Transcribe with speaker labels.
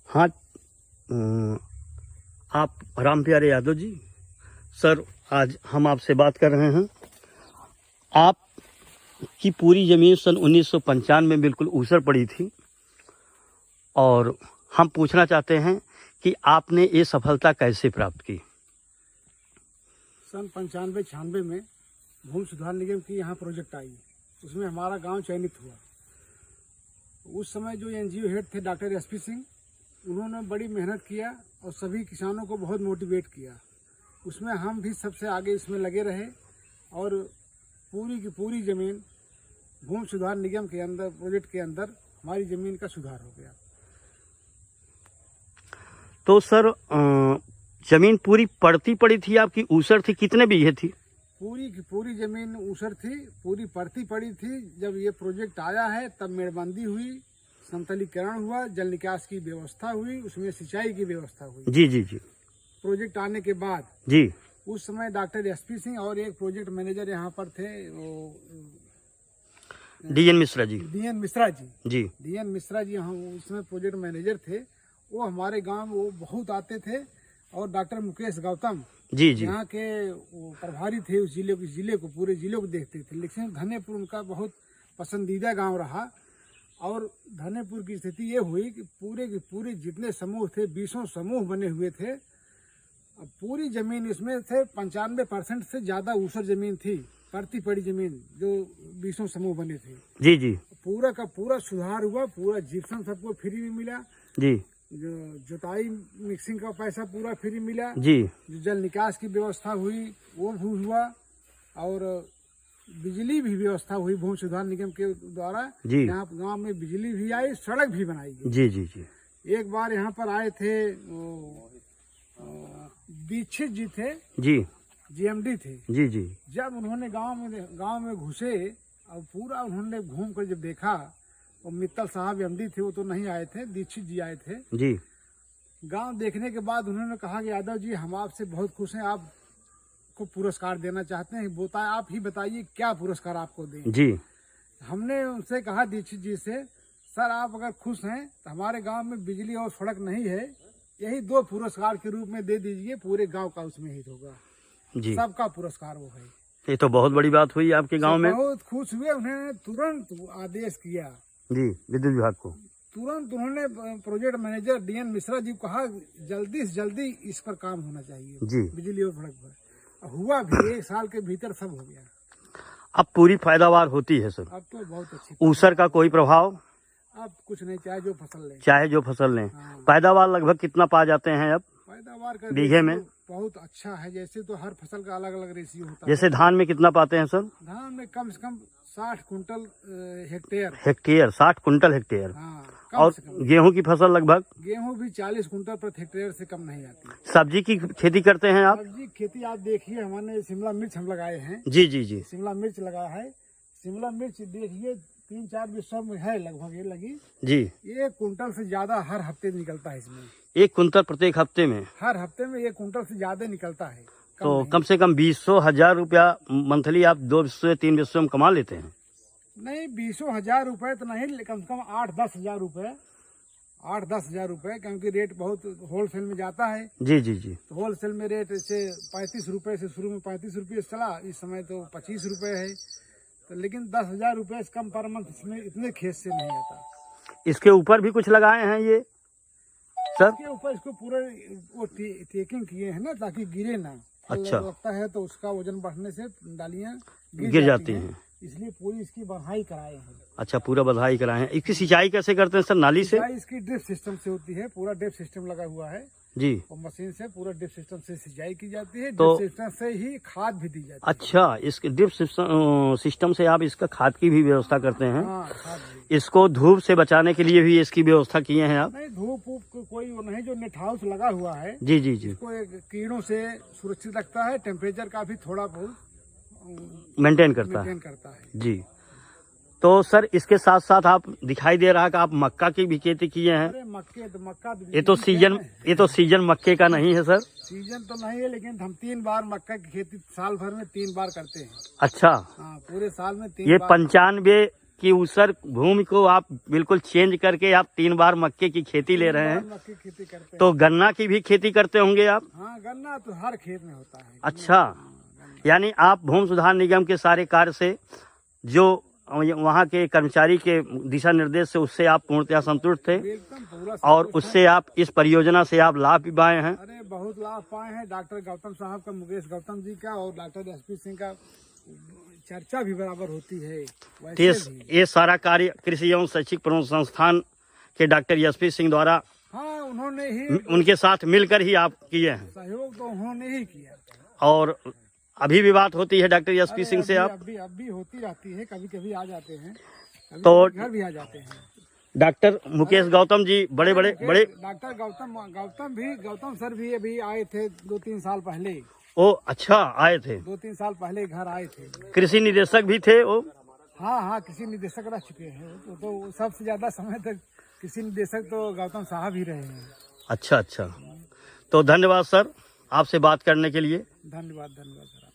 Speaker 1: हाँ, आप राम प्यारे यादव जी। सर, आज हम आपसे बात कर रहे हैं। आप की पूरी ज़मीन सन 1995 में बिल्कुल ऊसर पड़ी थी और हम पूछना चाहते हैं कि आपने ये सफलता कैसे प्राप्त की।
Speaker 2: सन 95-96 में भूमि सुधार निगम की यहाँ प्रोजेक्ट आई, उसमें हमारा गांव चयनित हुआ। उस समय जो एनजीओ हेड थे डॉक्टर एसपी सिंह, उन्होंने बड़ी मेहनत किया और सभी किसानों को बहुत मोटिवेट किया। उसमें हम भी सबसे आगे इसमें लगे रहे और पूरी की पूरी ज़मीन भूमि सुधार निगम के अंदर, प्रोजेक्ट के अंदर हमारी ज़मीन का सुधार हो गया।
Speaker 1: तो सर, ज़मीन पूरी पड़ती पड़ी थी आपकी, ऊसर थी, कितने बीघे थी?
Speaker 2: पूरी की पूरी ज़मीन ऊसर थी, पूरी पड़ती पड़ी थी। जब ये प्रोजेक्ट आया है तब मेड़बंदी हुई, समतलीकरण हुआ, जल निकास की व्यवस्था हुई, उसमें सिंचाई की व्यवस्था हुई।
Speaker 1: जी जी जी।
Speaker 2: प्रोजेक्ट आने के बाद
Speaker 1: जी,
Speaker 2: उस समय डॉक्टर एसपी सिंह और एक प्रोजेक्ट मैनेजर यहाँ पर थे,
Speaker 1: डीएन मिश्रा जी।
Speaker 2: डीएन मिश्रा जी।
Speaker 1: जी
Speaker 2: डीएन मिश्रा जी हम उसमें प्रोजेक्ट मैनेजर थे। वो हमारे गांव में वो बहुत आते थे। और डॉक्टर मुकेश गौतम
Speaker 1: जी जी।
Speaker 2: यहाँ के वो प्रभारी थे, उस जिले को पूरे जिले को देखते थे। लेकिन धनेपुर उनका बहुत पसंदीदा गांव रहा। और धनेपुर की स्थिति ये हुई कि पूरे के पूरे जितने समूह थे, 20 समूह बने हुए थे। अब पूरी जमीन इसमें थे 95% से ज्यादा ऊसर जमीन थी, पड़ती पड़ी जमीन जो 20 समूह बने थे।
Speaker 1: जी जी।
Speaker 2: पूरा का पूरा सुधार हुआ, पूरा जिप्सम सबको फ्री में मिला।
Speaker 1: जी।
Speaker 2: जो जुताई मिक्सिंग का पैसा पूरा फ्री मिला।
Speaker 1: जी।
Speaker 2: जो जल निकास की व्यवस्था हुई वो भी हुआ। और बिजली भी व्यवस्था हुई भूमि सुधार निगम के द्वारा।
Speaker 1: जी।
Speaker 2: यहाँ गांव में बिजली भी आई, सड़क भी बनाई गई।
Speaker 1: जी जी जी।
Speaker 2: एक बार यहाँ पर आए थे दीक्षित जी थे,
Speaker 1: जी।
Speaker 2: जीएमडी थे।
Speaker 1: जी जी।
Speaker 2: जब उन्होंने गांव में घुसे और पूरा उन्होंने घूम कर जब देखा, और मित्तल साहब एमडी थे, वो तो नहीं आए थे, दीक्षित जी आए थे।
Speaker 1: जी।
Speaker 2: गांव देखने के बाद उन्होंने कहा कि यादव जी, हम आपसे बहुत खुश हैं, आपको पुरस्कार देना चाहते हैं। आप ही बताइए क्या पुरस्कार आपको दें।
Speaker 1: जी।
Speaker 2: हमने उनसे कहा दीक्षित जी से, सर आप अगर खुश हैं तो हमारे गांव में बिजली और सड़क नहीं है, यही 2 पुरस्कार के रूप में दे दीजिए, पूरे गांव का उसमें हित होगा।
Speaker 1: जी।
Speaker 2: सबका पुरस्कार वो है।
Speaker 1: ये तो बहुत बड़ी बात हुई आपके गांव में।
Speaker 2: बहुत खुश हुए। उन्होंने तुरंत आदेश किया,
Speaker 1: जी, विद्युत विभाग को।
Speaker 2: तुरंत उन्होंने project manager DN Mishra ji को कहा, जल्दी से जल्दी इस पर काम होना चाहिए।
Speaker 1: जी।
Speaker 2: बिजली और सड़क पर हुआ भी, 1 साल के भीतर सब हो गया।
Speaker 1: अब पूरी पैदावार होती है सर।
Speaker 2: अब तो बहुत अच्छी।
Speaker 1: ऊसर का कोई प्रभाव?
Speaker 2: अब कुछ नहीं, चाहे जो फसल लें।
Speaker 1: चाहे जो फसल लें।
Speaker 2: हाँ।
Speaker 1: पैदावार लगभग कितना पा जाते हैं अब
Speaker 2: पैदावार का
Speaker 1: बीघे में?
Speaker 2: बहुत अच्छा है। जैसे तो हर फसल का अलग अलग रेशियो होता है।
Speaker 1: जैसे धान में कितना पाते हैं सर?
Speaker 2: धान में कम से कम 60 कुंटल हेक्टेयर।
Speaker 1: 60 quintal hectare.
Speaker 2: हाँ,
Speaker 1: और
Speaker 2: कम से कम।
Speaker 1: गेहूं की फसल लगभग?
Speaker 2: गेहूं भी 40 कुंटल प्रति हेक्टेयर से कम नहीं आती।
Speaker 1: सब्जी की खेती करते हैं आप?
Speaker 2: सब्जी खेती आप देखिए, हमने शिमला मिर्च हम लगाए हैं।
Speaker 1: जी जी जी।
Speaker 2: शिमला मिर्च लगाया है। शिमला मिर्च देखिए 3-4 विश्व में है लगभग ये लगी।
Speaker 1: जी।
Speaker 2: 1 कुंटल से ज्यादा हर हफ्ते निकलता है इसमें।
Speaker 1: 1 कुंटल प्रत्येक हफ्ते में?
Speaker 2: हर हफ्ते में 1 कुंटल से ज्यादा निकलता है।
Speaker 1: तो कम से कम 20-1,000 रुपया मंथली आप 2 से 3 विश्व में कमा लेते हैं?
Speaker 2: नहीं, 20,000 रुपए तो नहीं, कम से कम 8-10 हजार रुपए। 8-10 हजार रुपए, क्योंकि रेट बहुत होलसेल में जाता है।
Speaker 1: जी जी जी।
Speaker 2: तो होलसेल में रेट से 35 रुपए से शुरू में 35 रुपये चला, इस समय तो 25 रुपए है। तो लेकिन 10,000 रुपये से कम पर मंथ इसमें इतने खेत से नहीं आता।
Speaker 1: इसके ऊपर भी कुछ लगाए हैं ये सर?
Speaker 2: इसके ऊपर इसको पूरा वो टेकिंग किए हैं ना, ताकि गिरे ना।
Speaker 1: अच्छा।
Speaker 2: लगता है तो उसका वजन बढ़ने से डालियां
Speaker 1: गिर जाती हैं,
Speaker 2: इसलिए पूरी इसकी बढ़ाई कराए हैं।
Speaker 1: अच्छा, पूरा बधाई कराए हैं। इसकी सिंचाई कैसे करते हैं सर? नाली से?
Speaker 2: सिंचाई इसकी ड्रिप सिस्टम से होती है, पूरा ड्रिप सिस्टम लगा हुआ है।
Speaker 1: जी।
Speaker 2: और मशीन से पूरा ड्रिप सिस्टम से सिंचाई की जाती है।
Speaker 1: तो
Speaker 2: ड्रिप सिस्टम से ही खाद भी दी जाती है।
Speaker 1: अच्छा, इसके ड्रिप सिस्टम से आप इसका खाद की भी व्यवस्था करते हैं?
Speaker 2: हाँ, खाद भी।
Speaker 1: इसको धूप से बचाने के लिए भी इसकी व्यवस्था किए हैं आप?
Speaker 2: नहीं, धूप कोई वो नहीं, जो नेट हाउस लगा हुआ है।
Speaker 1: जी जी जी।
Speaker 2: इसको एक कीड़ों से सुरक्षित रखता है, टेम्परेचर का भी थोड़ा बहुत
Speaker 1: मेंटेन करता है। जी। तो सर, इसके साथ साथ आप दिखाई दे रहा है कि आप मक्का की भी खेती किए हैं।
Speaker 2: अरे मक्का
Speaker 1: ये तो सीजन मक्के का नहीं है सर?
Speaker 2: सीजन तो नहीं है, लेकिन हम 3 बार मक्का की खेती साल भर में 3 बार करते हैं।
Speaker 1: अच्छा।
Speaker 2: हाँ, पूरे साल में 3
Speaker 1: ये
Speaker 2: बार।
Speaker 1: 95 कि ऊसर भूमि को आप बिल्कुल चेंज करके आप 3 बार मक्के की खेती ले रहे हैं।
Speaker 2: मक्की की खेती करते हैं।
Speaker 1: तो गन्ना की भी खेती करते होंगे आप?
Speaker 2: हाँ, गन्ना तो हर खेत में होता है।
Speaker 1: अच्छा, यानी आप भूमि सुधार निगम के सारे कार्य से, जो वहाँ के कर्मचारी के दिशा निर्देश से, उससे आप पूर्णतः संतुष्ट थे
Speaker 2: एकदम पूरा
Speaker 1: और
Speaker 2: संतुष्ट
Speaker 1: उससे आप इस परियोजना से आप लाभ भी पाए हैं।
Speaker 2: अरे बहुत लाभ पाए हैं। डॉक्टर गौतम साहब का, मुकेश गौतम जी का और डॉक्टर एसपी सिंह का चर्चा भी बराबर होती है। वैसे भी
Speaker 1: ये सारा कार्य कृषि एवं शैक्षिक प्रशिक्षण संस्थान के डॉक्टर एसपी सिंह द्वारा
Speaker 2: हाँ, उन्होंने ही
Speaker 1: उनके साथ मिलकर ही आप किए हैं।
Speaker 2: सहयोग तो उन्होंने ही किया।
Speaker 1: और अभी भी बात होती है डॉक्टर एसपी सिंह से आप?
Speaker 2: अभी होती रहती है, कभी कभी आ जाते हैं, कभी
Speaker 1: तो
Speaker 2: घर भी आ जाते हैं।
Speaker 1: डॉक्टर मुकेश गौतम जी बड़े
Speaker 2: डॉक्टर गौतम सर भी अभी आए थे 2-3 साल पहले।
Speaker 1: ओ अच्छा, आए थे
Speaker 2: 2-3 साल पहले घर आए थे।
Speaker 1: कृषि निदेशक भी थे वो?
Speaker 2: हाँ, कृषि निदेशक रह चुके हैं। तो सबसे ज्यादा समय तक कृषि निदेशक तो गौतम साहब ही रहे हैं।
Speaker 1: अच्छा, तो धन्यवाद सर आपसे बात करने के लिए।
Speaker 2: धन्यवाद सर।